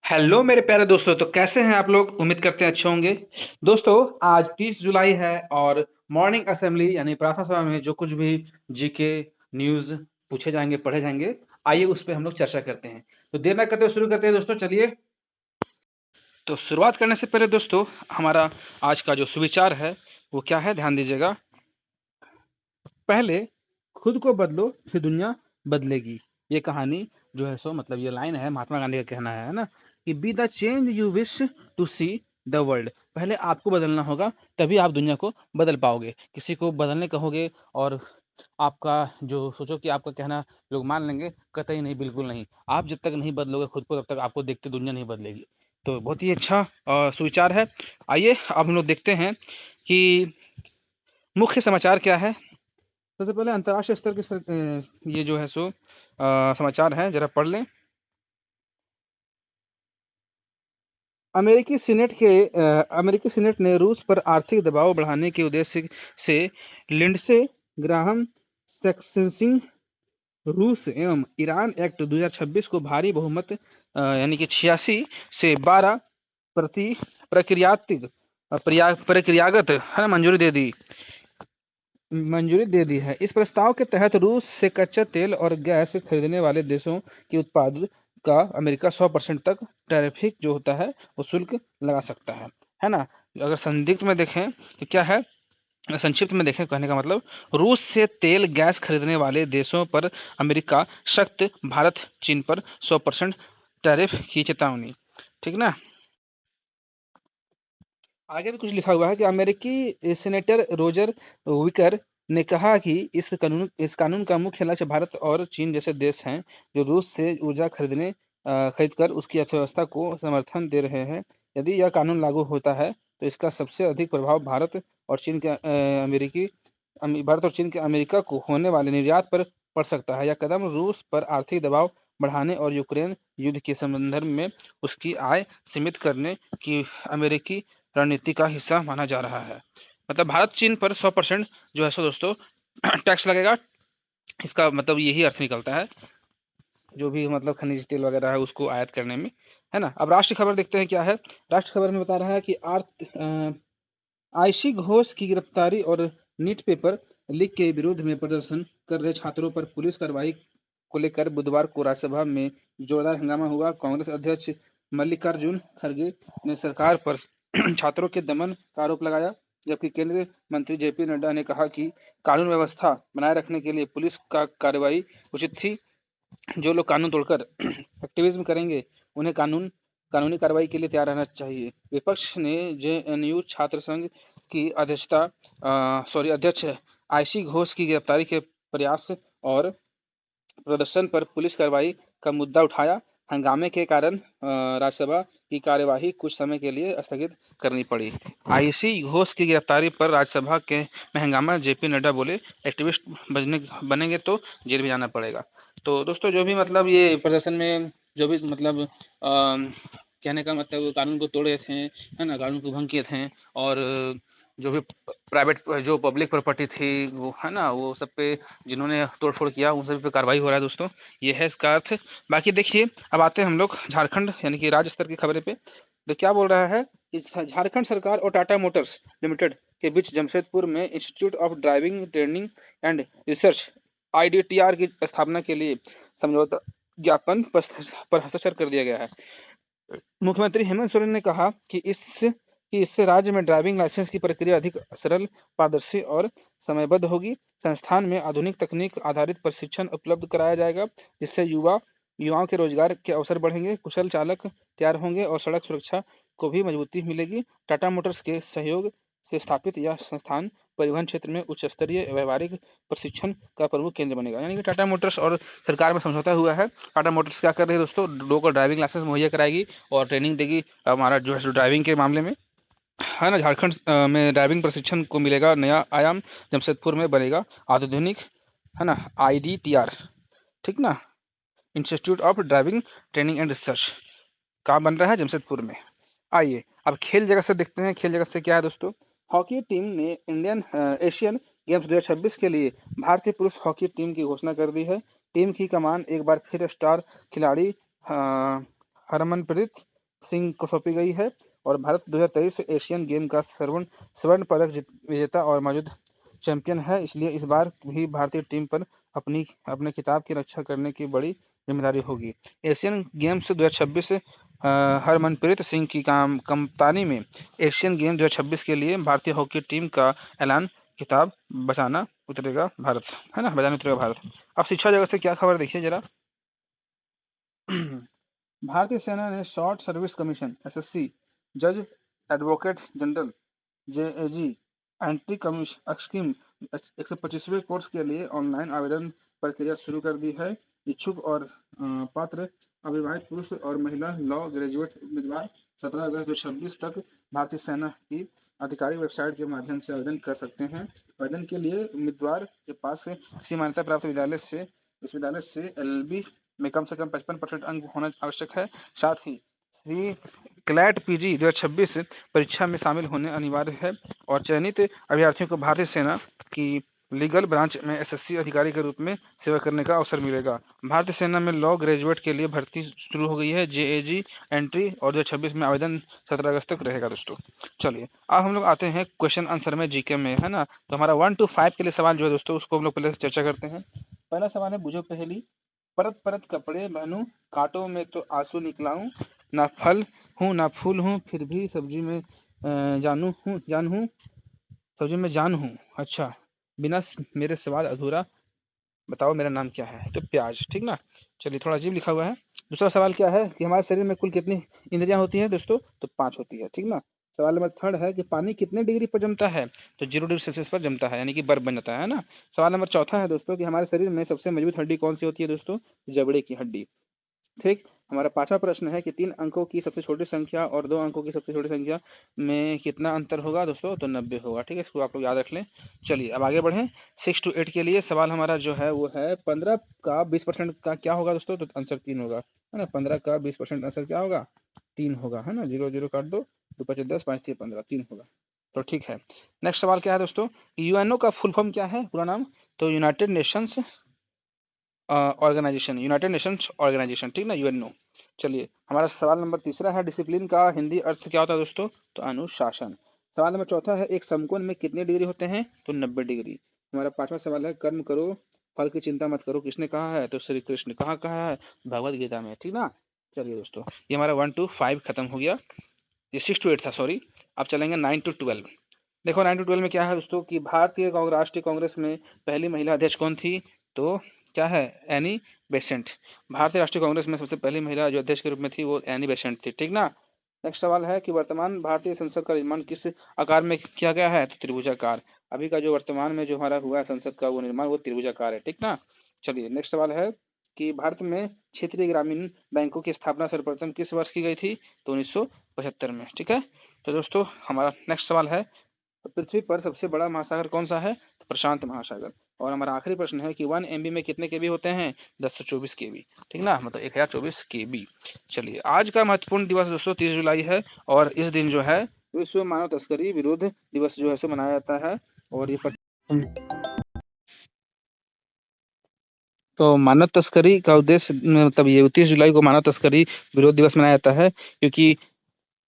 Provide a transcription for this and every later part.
Hello मेरे प्यारे दोस्तों, तो कैसे हैं आप लोग? उम्मीद करते हैं अच्छे होंगे। दोस्तों, आज 30 जुलाई है और मॉर्निंग असेंबली यानी प्रार्थना सभा में जो कुछ भी जीके न्यूज़ पूछे जाएंगे, पढ़े जाएंगे, आइए उस पे हम लोग चर्चा करते हैं। तो देर ना करते हुए शुरू करते हैं दोस्तों, चलिए। तो शुरुआत करने से पहले दोस्तों, हमारा आज का जो सुविचार है वो क्या है, ध्यान दीजिएगा। पहले खुद को बदलो, फिर दुनिया बदलेगी। ये कहानी जो है सो मतलब ये लाइन है, महात्मा गांधी का कहना है ना, कि be the change you wish to see the world. पहले आपको बदलना होगा, तभी आप दुनिया को बदल पाओगे। किसी को बदलने कहोगे और आपका जो सोचो कि आपका कहना लोग मान लेंगे, कतई नहीं, बिल्कुल नहीं। आप जब तक नहीं बदलोगे खुद को, तब तक आपको देख के दुनिया नहीं बदलेगी। तो बहुत ही अच्छा सुविचार है। आइए अब हम लोग देखते हैं कि मुख्य समाचार क्या है। सबसे पहले अंतर्राष्ट्रीय स्तर के ये जो है सो समाचार है, जरा पढ़ लें। अमेरिकी सीनेट ने रूस पर आर्थिक दबाव बढ़ाने के उद्देश्य से लिंडसे ग्राहम सक्सेसिंग रूस एवं ईरान एक्ट 2026 को भारी बहुमत यानी कि 86 से 12 प्रति प्रक्रियात्मक प्रक्रियागत है ना, मंजूरी दे दी है। इस प्रस्ताव के तहत रूस से कच्चा तेल और गैस खरीदने वाले देशों के उत्पाद का अमेरिका 100% तक टैरिफ जो होता है वो शुल्क लगा सकता है ना। अगर संदिग्ध में देखें तो क्या है, संक्षिप्त में देखें, कहने का मतलब, रूस से तेल गैस खरीदने वाले देशों पर अमेरिका सख्त, भारत चीन पर 100% टैरिफ की चेतावनी। ठीक ना। आगे भी कुछ लिखा हुआ है कि अमेरिकी सेनेटर रोजर विकर ने कहा कि इस कानून का मुख्य लक्ष्य भारत और चीन जैसे देश हैं जो रूस से ऊर्जा खरीदकर उसकी अर्थव्यवस्था को समर्थन दे रहे हैं। यदि यह कानून लागू होता है तो इसका सबसे अधिक प्रभाव भारत और चीन के अमेरिका को होने वाले निर्यात पर पड़ सकता है। यह कदम रूस पर आर्थिक दबाव बढ़ाने और यूक्रेन युद्ध के संदर्भ में उसकी आय सीमित करने की अमेरिकी रणनीति का हिस्सा माना जा रहा है। मतलब भारत चीन पर 100% जो है सो दोस्तों टैक्स लगेगा। इसका मतलब यही अर्थ निकलता है, जो भी मतलब खनिज तेल वगैरह है उसको आयात करने में, है ना। अब राष्ट्रीय खबर देखते हैं क्या है। राष्ट्रीय खबर में बता रहा है कि आईशी घोष की गिरफ्तारी और नीट पेपर लीक के विरोध में प्रदर्शन कर रहे छात्रों पर पुलिस कार्रवाई को लेकर बुधवार को राज्यसभा में जोरदार हंगामा हुआ। कांग्रेस अध्यक्ष मल्लिकार्जुन खड़गे ने सरकार पर छात्रों के दमन का आरोप लगाया, जबकि केंद्रीय मंत्री जेपी नड्डा ने कहा कि कानून व्यवस्था बनाए रखने के लिए पुलिस का कार्रवाई उचित थी। जो लोग कानून तोड़कर एक्टिविज्म करेंगे उन्हें कानूनी कार्रवाई के लिए तैयार रहना चाहिए। विपक्ष ने जेएनयू छात्र संघ की अध्यक्ष आईशी घोष की गिरफ्तारी के प्रयास और प्रदर्शन पर पुलिस कार्रवाई का मुद्दा उठाया। हंगामे के कारण राज्यसभा की कार्यवाही कुछ समय के लिए स्थगित करनी पड़ी। आईसी घोष की गिरफ्तारी पर राज्यसभा के में हंगामा, जेपी नड्डा बोले एक्टिविस्ट बनेंगे तो जेल भी जाना पड़ेगा। तो दोस्तों, जो भी मतलब ये प्रदर्शन में जो भी मतलब कहने का मतलब कानून को तोड़े थे, है ना, कानून को भंग किए थे, और जो भी प्राइवेट जो पब्लिक प्रॉपर्टी थी वो, है ना, वो सब पे जिन्होंने तोड़फोड़ किया उन सभी पे कार्रवाई हो रहा है दोस्तों। ये है इसका अर्थ। बाकी देखिए, अब आते हैं हम लोग झारखंड यानी कि राज्य स्तर की खबरें पे। तो क्या बोल रहा है, झारखंड सरकार और टाटा मोटर्स लिमिटेड के बीच जमशेदपुर में institute of driving training and research IDTR की स्थापना के लिए समझौता ज्ञापन पर हस्ताक्षर कर दिया गया है। मुख्यमंत्री हेमंत सोरेन ने कहा कि इससे राज्य में ड्राइविंग लाइसेंस की प्रक्रिया अधिक सरल, पारदर्शी और समयबद्ध होगी। संस्थान में आधुनिक तकनीक आधारित प्रशिक्षण उपलब्ध कराया जाएगा, जिससे युवाओं के रोजगार के अवसर बढ़ेंगे, कुशल चालक तैयार होंगे और सड़क सुरक्षा को भी मजबूती मिलेगी। टाटा मोटर्स के सहयोग से स्थापित यह संस्थान परिवहन क्षेत्र में उच्च स्तरीय व्यवहारिक प्रशिक्षण का प्रमुख केंद्र बनेगा। यानी कि टाटा मोटर्स और सरकार में समझौता हुआ है। टाटा मोटर्स क्या कर रही है दोस्तों, लोगों को ड्राइविंग लाइसेंस मुहैया कराएगी और ट्रेनिंग देगी हमारा जो है ड्राइविंग के मामले में, है ना। झारखंड में ड्राइविंग प्रशिक्षण को मिलेगा नया आयाम। जमशेदपुर में बनेगा आधुनिक, है ना, आईडीटीआर। ठीक ना, institute of driving training and research का बन रहा है जमशेदपुर में। आइए अब खेल जगत से देखते हैं, खेल जगत से क्या है दोस्तों। हॉकी टीम ने एशियन गेम्स 2026 के लिए भारतीय पुरुष हॉकी टीम की घोषणा कर दी है। टीम की कमान एक बार फिर स्टार खिलाड़ी हरमनप्रीत सिंह को सौंपी गई है। और भारत 2023 एशियन गेम का स्वर्ण पदक विजेता और मौजूद चैंपियन है, इसलिए इस बार भी भारतीय टीम पर अपने खिताब की रक्षा करने की बड़ी जिम्मेदारी होगी। एशियन गेम्स 2026 हरमनप्रीत सिंह की कप्तानी में एशियन गेम 2026 के लिए भारतीय हॉकी टीम का ऐलान, खिताब बचाना उतरेगा भारत, है ना, बचाने उतरेगा भारत। अब शिक्षा जगत से क्या खबर देखिए जरा। भारतीय सेना ने शॉर्ट सर्विस कमीशन एसएससी, जज advocates general JAG, entry scheme 125वें कोर्स के लिए ऑनलाइन आवेदन प्रक्रिया शुरू कर दी है। इच्छुक और पात्र अविवाहित पुरुष और महिला लॉ ग्रेजुएट उम्मीदवार 17 अगस्त 2026 तक भारतीय सेना की आधिकारिक वेबसाइट के माध्यम से आवेदन कर सकते हैं। आवेदन के लिए उम्मीदवार के पास किसी मान्यता प्राप्त विश्वविद्यालय से एलएलबी में कम से कम 55% अंक होना आवश्यक है। साथ ही क्लैट पीजी 2026 परीक्षा में शामिल होने अनिवार्य है और चयनित अभ्यर्थियों को भारतीय सेना की लीगल ब्रांच में एसएससी अधिकारी के रूप में सेवा करने का अवसर मिलेगा। भारतीय सेना में लॉ ग्रेजुएट के लिए भर्ती शुरू हो गई है, जेएजी एंट्री, और 2026 में आवेदन 17 अगस्त तक रहेगा दोस्तों। चलिए अब हम लोग आते हैं क्वेश्चन आंसर में, जीके में, है ना। तो हमारा 1 to 5 के लिए सवाल जो है दोस्तों, उसको हम लोग पहले चर्चा करते हैं। पहला सवाल है, बुझो पहेली। परत परत कपड़े पहनूं, कांटों में तो आंसू निकलाऊं, ना फल हूँ ना फूल हूँ, फिर भी सब्जी में जान हूँ, सब्जी में जान हूँ। अच्छा, बिना मेरे सवाल अधूरा, बताओ मेरा नाम क्या है? तो प्याज, ठीक ना। चलिए, थोड़ा अजीब लिखा हुआ है। दूसरा सवाल क्या है कि हमारे शरीर में कुल कितनी इंद्रियां होती हैं दोस्तों? तो 5 होती है, ठीक ना। सवाल नंबर 3 है कि पानी कितने डिग्री पर जमता है? तो 0 डिग्री सेल्सियस पर जमता है, यानी कि बर्फ बन जाता है ना। सवाल नंबर 4 है दोस्तों कि हमारे शरीर में सबसे मजबूत हड्डी कौन सी होती है दोस्तों? जबड़े की हड्डी, ठीक। हमारा 5वां प्रश्न है कि 3 अंकों की सबसे छोटी संख्या और 2 अंकों की सबसे छोटी संख्या में कितना अंतर होगा दोस्तों? तो 90 होगा, ठीक है। इसको आप लोग याद रख लें। चलिए अब आगे बढ़ें। 6 to 8 के लिए सवाल हमारा जो है वो है 15 का 20% का क्या होगा दोस्तों? तो आंसर 3 होगा, है ना। 15 का 20% आंसर क्या होगा? 3 होगा, है ना। 0 0 काट दो, 2 5 10, 5 3 15, 3 होगा। तो ठीक है। नेक्स्ट सवाल क्या है दोस्तों? यूएनओ का फुल फॉर्म क्या है, पूरा नाम? तो United Nations Organisation, United Nations Organisation, ठीक ना, यूएनओ। चलिए हमारा सवाल नंबर 3 है, डिसिप्लिन का हिंदी अर्थ क्या होता है दोस्तों? तो अनुशासन। सवाल नंबर 4 है, एक समकोण में कितने डिग्री होते हैं? तो 90 डिग्री। हमारा 5वां सवाल है, कर्म करो फल की चिंता मत करो, किसने कहा है? तो श्री कृष्ण। कहाँ कहा है? भगवद गीता में, ठीक ना। चलिए दोस्तों, ये हमारा 1 to 5 खत्म हो गया। ये 6 to 8 था, सॉरी। अब चलेंगे 9 to 12। देखो 9 to 12 में क्या है दोस्तों कि भारतीय राष्ट्रीय कांग्रेस में पहली महिला अध्यक्ष कौन थी? तो क्या है? Annie Besant. भारतीय राष्ट्रीय कांग्रेस में सबसे पहली महिला जो अध्यक्ष के रूप में थी वो एनी बेसेंट थी, ठीक ना। नेक्स्ट सवाल है कि वर्तमान भारतीय संसद का निर्माण किस आकार में किया गया है? तो त्रिभुजाकार। अभी का जो वर्तमान में जो हमारा हुआ है संसद का वो निर्माण, वो त्रिभुजाकार है, ठीक ना। चलिए नेक्स्ट सवाल है कि भारत में क्षेत्रीय ग्रामीण बैंकों की स्थापना सर्वप्रथम किस वर्ष की गई थी? तो 1975 में, ठीक है। तो दोस्तों हमारा नेक्स्ट सवाल है, पृथ्वी पर सबसे बड़ा महासागर कौन सा है? तो प्रशांत महासागर। और हमारा आखिरी प्रश्न है कि 1 MB में कितने केबी होते हैं? 1024 केबी, ठीक ना, मतलब 1024 केबी। चलिए आज का महत्वपूर्ण दिवस दोस्तों 30 जुलाई है, और इस दिन जो है विश्व मानव तस्करी विरोध दिवस जो है सो मनाया जाता है। और ये तो मानव तस्करी का उद्देश्य, मतलब ये 30 जुलाई को मानव तस्करी विरोध दिवस मनाया जाता है, क्योंकि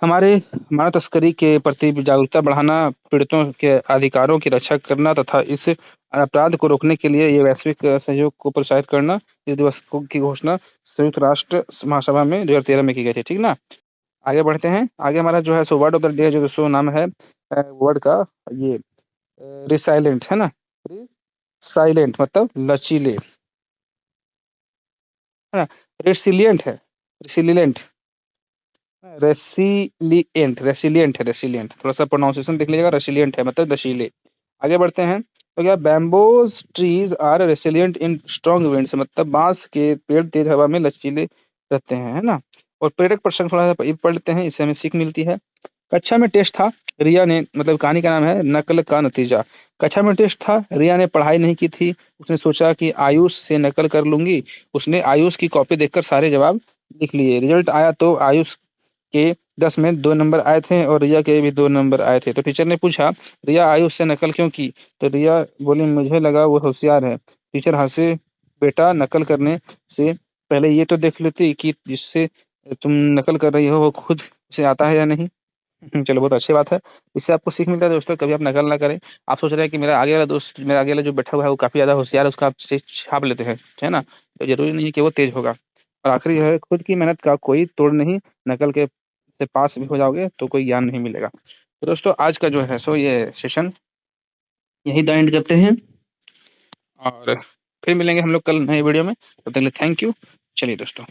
हमारे मानव तस्करी के प्रति जागरूकता बढ़ाना, पीड़ितों के अधिकारों की रक्षा करना तथा इस अपराध को रोकने के लिए ये वैश्विक सहयोग को प्रोत्साहित करना, इस दिवस की घोषणा संयुक्त राष्ट्र महासभा में 2013 में की गई थी, ठीक ना। आगे बढ़ते हैं। आगे हमारा जो है so word of the day जो दोस्तों नाम है वर्ड का, ये रिसाइलेंट, है ना। रिसाइलेंट मतलब लचीले, है ना। रेसिलियंट है, रेसिलियंट, रेसिलियंट है, रेसिलियंट। थोड़ा सा प्रोनाउंसिएशन देख लीजिएगा, रेसिलियंट है मतलब लचीले। आगे बढ़ते हैं। तो क्या bamboos trees are resilient in strong winds, मतलब बांस के पेड़ तेज हवा में लचीले रहते हैं, है ना। और प्रेरक प्रसंग थोड़ा सा पढ़ लेते हैं, इससे हमें सीख मिलती है। कक्षा में टेस्ट था, रिया ने, मतलब कहानी का नाम है नकल का नतीजा। कक्षा में टेस्ट था, रिया ने पढ़ाई नहीं की थी, उसने सोचा कि आयुष से नकल कर लूंगी। उसने आयुष की कॉपी देखकर सारे जवाब लिख लिए। रिजल्ट आया तो आयुष के 10 में 2 नंबर आए थे और रिया के भी 2 नंबर आए थे। तो टीचर ने पूछा, रिया आयुष से नकल क्यों की? तो रिया बोली, मुझे लगा वो होशियार है। टीचर हंसे, बेटा नकल करने से पहले ये तो देख लेती कि जिससे तुम नकल कर रही हो वो खुद से आता है या नहीं। चलो बहुत अच्छी बात है। इससे आपको सीख मिलता है दोस्तों, कभी आप नकल ना करें। आप सोच रहे हैं कि मेरा आगे वाला दोस्त, मेरा आगे वाला जो बैठा हुआ है वो काफी ज्यादा होशियार है, उसका आप चीज़ छाप लेते हैं, है ना, तो जरूरी नहीं है कि वो तेज होगा। और आखिरी जो है, खुद की मेहनत का कोई तोड़ नहीं। नकल के से पास भी हो जाओगे तो कोई ज्ञान नहीं मिलेगा। तो दोस्तों आज का जो है सो ये सेशन यही द एंड करते हैं, और फिर मिलेंगे हम लोग कल नए वीडियो में। तब तक के लिए थैंक यू। चलिए दोस्तों।